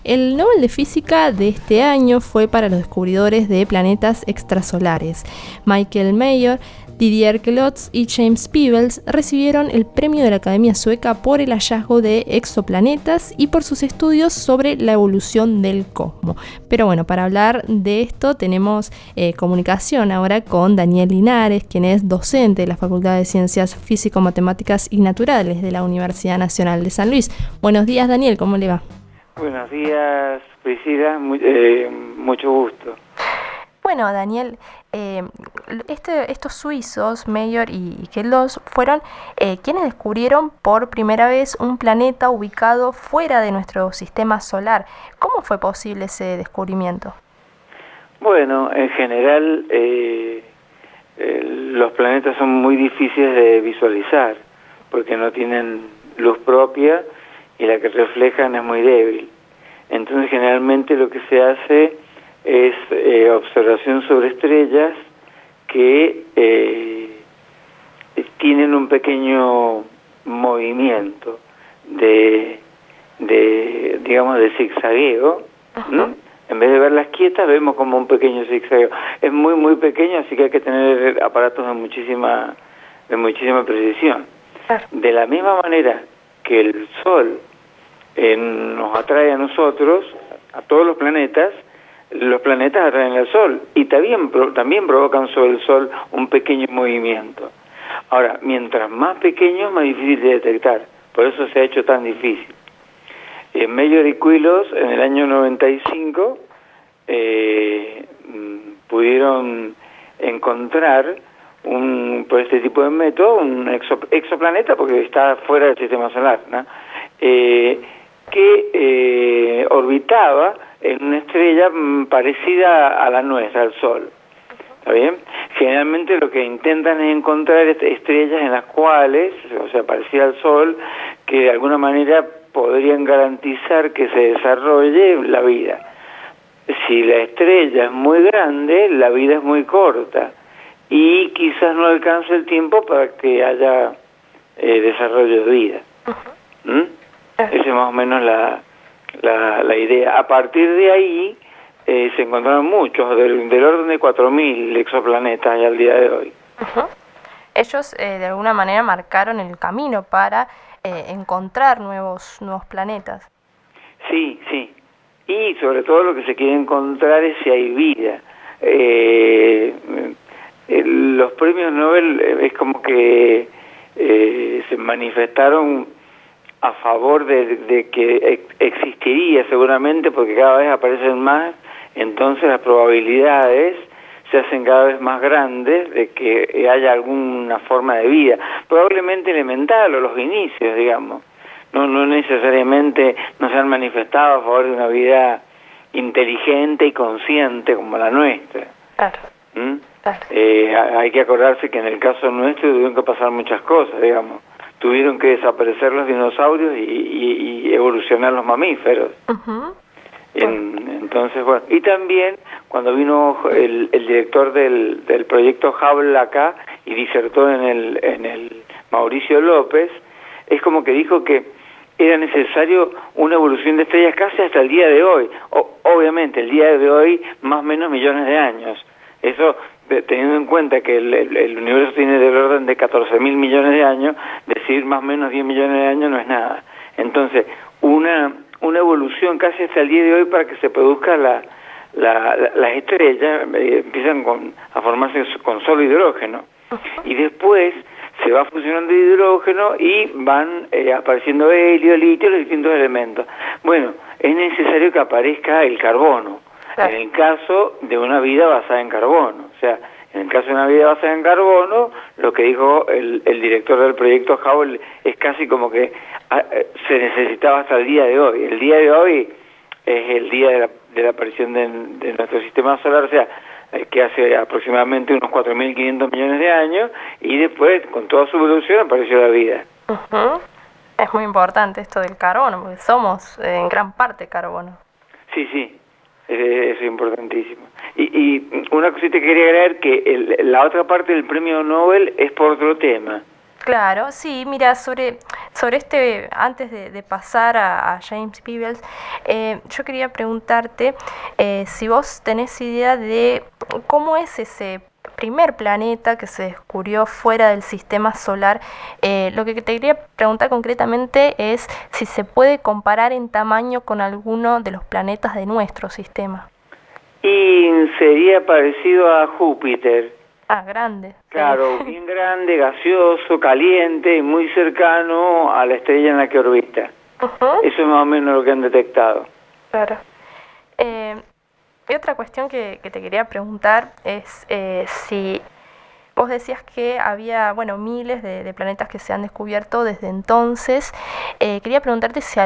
El Nobel de Física de este año fue para los descubridores de planetas extrasolares. Michael Mayor, Didier Queloz y James Peebles recibieron el premio de la Academia Sueca por el hallazgo de exoplanetas y por sus estudios sobre la evolución del cosmos. Pero bueno, para hablar de esto tenemos comunicación ahora con Daniel Linares, quien es docente de la Facultad de Ciencias Físico-Matemáticas y Naturales de la Universidad Nacional de San Luis. Buenos días, Daniel, ¿cómo le va? Buenos días, Priscila, mucho gusto. Bueno, Daniel, estos suizos, Mayor y Queloz, fueron quienes descubrieron por primera vez un planeta ubicado fuera de nuestro sistema solar. ¿Cómo fue posible ese descubrimiento? Bueno, en general los planetas son muy difíciles de visualizar porque no tienen luz propia y la que reflejan es muy débil. Entonces generalmente lo que se hace es observación sobre estrellas que tienen un pequeño movimiento digamos, de zigzagueo. En vez de verlas quietas, vemos como un pequeño zigzagueo. Es muy pequeño, así que hay que tener aparatos de muchísima precisión. De la misma manera que el Sol nos atrae a nosotros, a todos los planetas atraen al Sol y también provocan sobre el Sol un pequeño movimiento. Ahora, mientras más pequeño, más difícil de detectar. Por eso se ha hecho tan difícil. Mayor y Queloz, en el año 95, pudieron encontrar por este tipo de método un exoplaneta, porque está fuera del sistema solar, ¿no? Que orbitaba en una estrella parecida a la nuestra, al Sol. ¿Está bien? Generalmente lo que intentan es encontrar estrellas en las cuales, o sea, parecida al Sol, que de alguna manera podrían garantizar que se desarrolle la vida. Si la estrella es muy grande, la vida es muy corta y quizás no alcance el tiempo para que haya desarrollo de vida. Esa es más o menos la idea. A partir de ahí se encontraron muchos, del orden de 4.000 exoplanetas ya al día de hoy. Ellos de alguna manera marcaron el camino para encontrar nuevos planetas. Sí. Y sobre todo lo que se quiere encontrar es si hay vida. Los premios Nobel es como que se manifestaron a favor de que existiría seguramente, porque cada vez aparecen más, entonces las probabilidades se hacen cada vez más grandes de que haya alguna forma de vida, probablemente elemental o los inicios, digamos. No necesariamente no se han manifestado a favor de una vida inteligente y consciente como la nuestra. Hay que acordarse que en el caso nuestro tuvieron que pasar muchas cosas, digamos. Tuvieron que desaparecer los dinosaurios y evolucionar los mamíferos. Entonces, bueno, y también cuando vino el director del proyecto Hubble acá y disertó en el Mauricio López, es como que dijo que era necesario una evolución de estrellas casi hasta el día de hoy. Obviamente, el día de hoy, más o menos millones de años. Eso, teniendo en cuenta que el universo tiene del orden de 14.000 millones de años, decir más o menos 10 millones de años no es nada. Entonces, una evolución casi hasta el día de hoy para que se produzca las estrellas, empiezan a formarse con solo hidrógeno. Y después se va fusionando hidrógeno y van apareciendo helio, litio, los distintos elementos. Bueno, es necesario que aparezca el carbono, en el caso de una vida basada en carbono. O sea, en el caso de una vida basada en carbono, lo que dijo el director del proyecto Hubble es casi como que se necesitaba hasta el día de hoy. El día de hoy es el día de la aparición de nuestro sistema solar, o sea, que hace aproximadamente unos 4.500 millones de años, y después, con toda su evolución, apareció la vida. Es muy importante esto del carbono, porque somos en gran parte carbono. Sí, eso es importantísimo. Y una cosita que quería agregar, que la otra parte del premio Nobel es por otro tema. Claro, sí, mira, sobre Sobre antes de pasar a James Peebles, yo quería preguntarte si vos tenés idea de cómo es ese primer planeta que se descubrió fuera del sistema solar. Lo que te quería preguntar concretamente es si se puede comparar en tamaño con alguno de los planetas de nuestro sistema. Y sería parecido a Júpiter. Ah, grande. Claro, bien grande, gaseoso, caliente y muy cercano a la estrella en la que orbita. Eso es más o menos lo que han detectado. Claro. Y otra cuestión que te quería preguntar es si vos decías que había, miles de planetas que se han descubierto desde entonces. Quería preguntarte si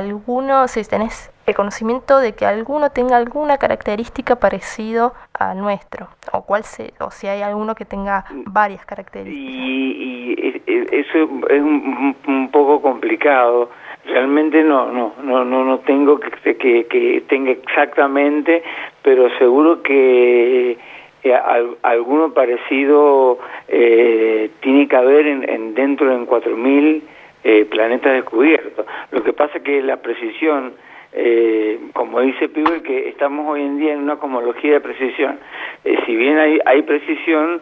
tenés el conocimiento de que alguno tenga alguna característica parecido al nuestro, o si hay alguno que tenga varias características. Y eso es un poco complicado. Realmente no tengo que tenga exactamente, pero seguro que alguno parecido tiene que haber dentro de 4.000 planetas descubiertos. Lo que pasa es que la precisión, como dice Peebles, que estamos hoy en día en una cosmología de precisión. Si bien hay precisión,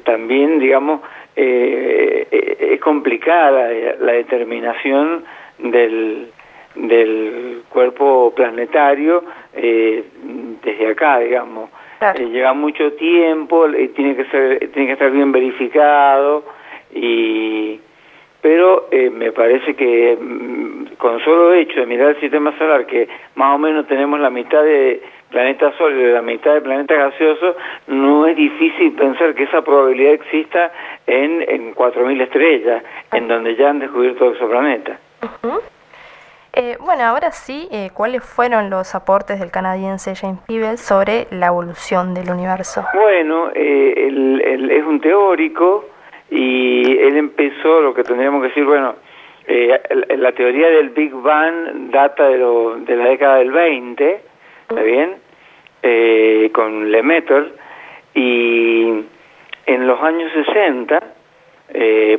también, digamos, es complicada la determinación del cuerpo planetario desde acá, digamos. Claro. Lleva mucho tiempo, tiene que estar bien verificado, pero me parece que con solo hecho de mirar el sistema solar, que más o menos tenemos la mitad de planetas sólidos y la mitad de planetas gaseosos, no es difícil pensar que esa probabilidad exista en 4.000 estrellas, en donde ya han descubierto exoplanetas. Ahora sí, ¿cuáles fueron los aportes del canadiense James Peebles sobre la evolución del universo? Bueno, él es un teórico y él empezó, lo que tendríamos que decir, la teoría del Big Bang data de la década del 20, ¿está bien? Con Lemaitre, y en los años 60,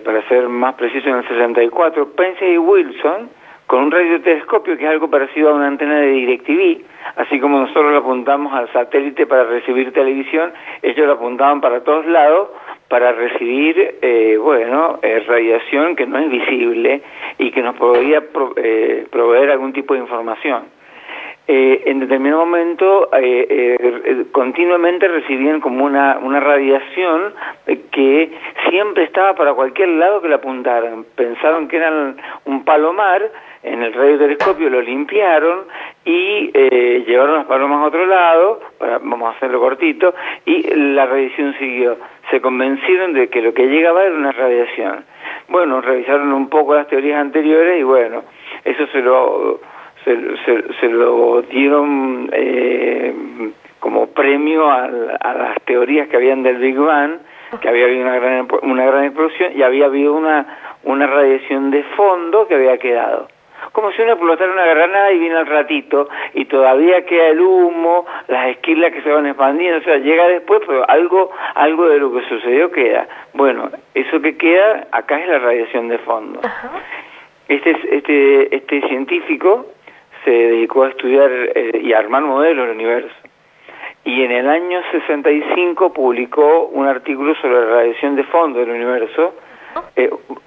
para ser más preciso en el 64, Penzias y Wilson, con un radiotelescopio que es algo parecido a una antena de DirecTV, así como nosotros lo apuntamos al satélite para recibir televisión, ellos lo apuntaban para todos lados para recibir, radiación que no es visible y que nos podría proveer algún tipo de información. En determinado momento continuamente recibían como una radiación que siempre estaba para cualquier lado que la apuntaran. Pensaron que eran un palomar, en el radiotelescopio lo limpiaron y llevaron las palomas a otro lado, vamos a hacerlo cortito, y la radiación siguió. Se convencieron de que lo que llegaba era una radiación. Bueno, revisaron un poco las teorías anteriores y eso se lo dieron como premio a las teorías que habían del Big Bang, que había habido una gran explosión y había habido una radiación de fondo que había quedado. Como si uno explotara una granada y viene al ratito y todavía queda el humo, las esquilas que se van expandiendo, o sea, llega después, pero algo de lo que sucedió queda. Bueno, eso que queda acá es la radiación de fondo. Este científico se dedicó a estudiar y a armar modelos del universo. Y en el año 65 publicó un artículo sobre la radiación de fondo del universo,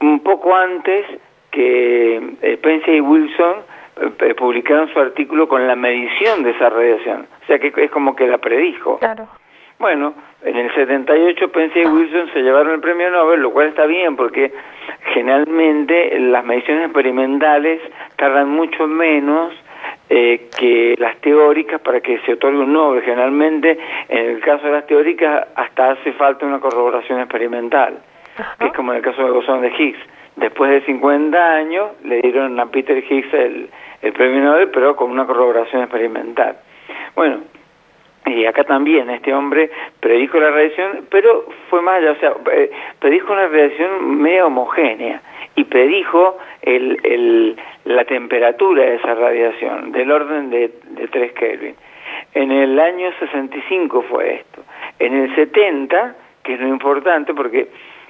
un poco antes que Penzias y Wilson publicaron su artículo con la medición de esa radiación. O sea que es como que la predijo. Claro. Bueno, en el 78 Penzias y Wilson se llevaron el premio Nobel, lo cual está bien porque generalmente las mediciones experimentales tardan mucho menos que las teóricas para que se otorgue un Nobel. Generalmente, en el caso de las teóricas, hasta hace falta una corroboración experimental, que es como en el caso del bosón de Higgs. Después de 50 años le dieron a Peter Higgs el premio Nobel, pero con una corroboración experimental. Bueno, y acá también este hombre predijo la radiación, pero fue más allá, o sea, predijo una radiación media homogénea y predijo la temperatura de esa radiación, del orden de 3 Kelvin. En el año 65 fue esto. En el 70, que es lo importante porque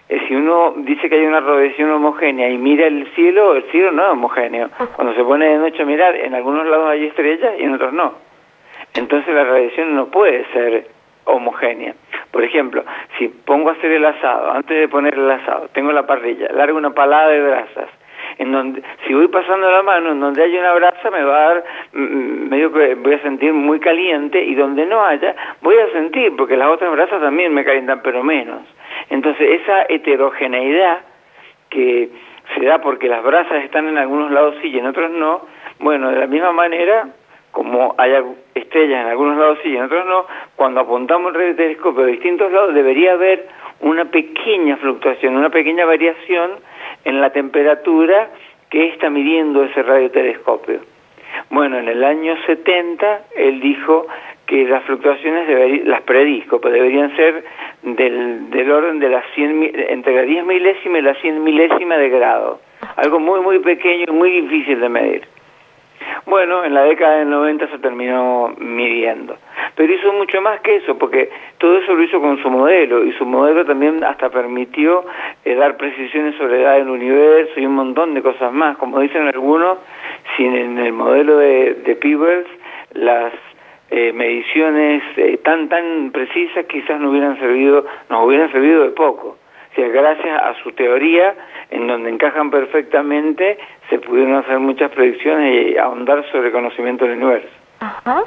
Si uno dice que hay una radiación homogénea y mira el cielo no es homogéneo. Cuando se pone de noche a mirar, en algunos lados hay estrellas y en otros no. Entonces la radiación no puede ser homogénea. Por ejemplo, si pongo a hacer el asado, antes de poner el asado, tengo la parrilla, largo una palada de brasas, en donde, si voy pasando la mano, en donde hay una brasa me va a dar, medio que voy a sentir muy caliente, y donde no haya, voy a sentir, porque las otras brasas también me calientan, pero menos. Entonces esa heterogeneidad que se da porque las brasas están en algunos lados sí y en otros no, bueno, de la misma manera, como hay estrellas en algunos lados sí y en otros no, cuando apuntamos el radiotelescopio a distintos lados debería haber una pequeña fluctuación, una pequeña variación en la temperatura que está midiendo ese radiotelescopio. Bueno, en el año 70 él dijo que las fluctuaciones las predijo, pues deberían ser del orden de las 100, entre la 10 milésima y la 100 milésima de grado, algo muy muy pequeño y muy difícil de medir. Bueno, en la década del 90 se terminó midiendo, pero hizo mucho más que eso, porque todo eso lo hizo con su modelo, y su modelo también hasta permitió dar precisiones sobre la edad del universo y un montón de cosas más. Como dicen algunos, si en el modelo de Peebles las mediciones tan precisas quizás nos hubieran servido de poco. O sea, gracias a su teoría, en donde encajan perfectamente, se pudieron hacer muchas predicciones y ahondar sobre el conocimiento del universo. Ajá.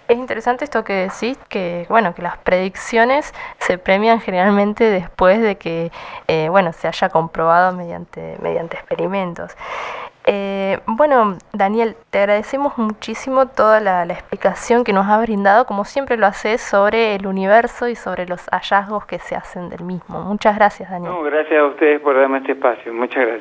Es interesante esto que decís, que bueno, que las predicciones se premian generalmente después de que se haya comprobado mediante experimentos. Bueno, Daniel, te agradecemos muchísimo toda la explicación que nos has brindado, como siempre lo haces, sobre el universo y sobre los hallazgos que se hacen del mismo. Muchas gracias, Daniel. No, gracias a ustedes por darme este espacio. Muchas gracias.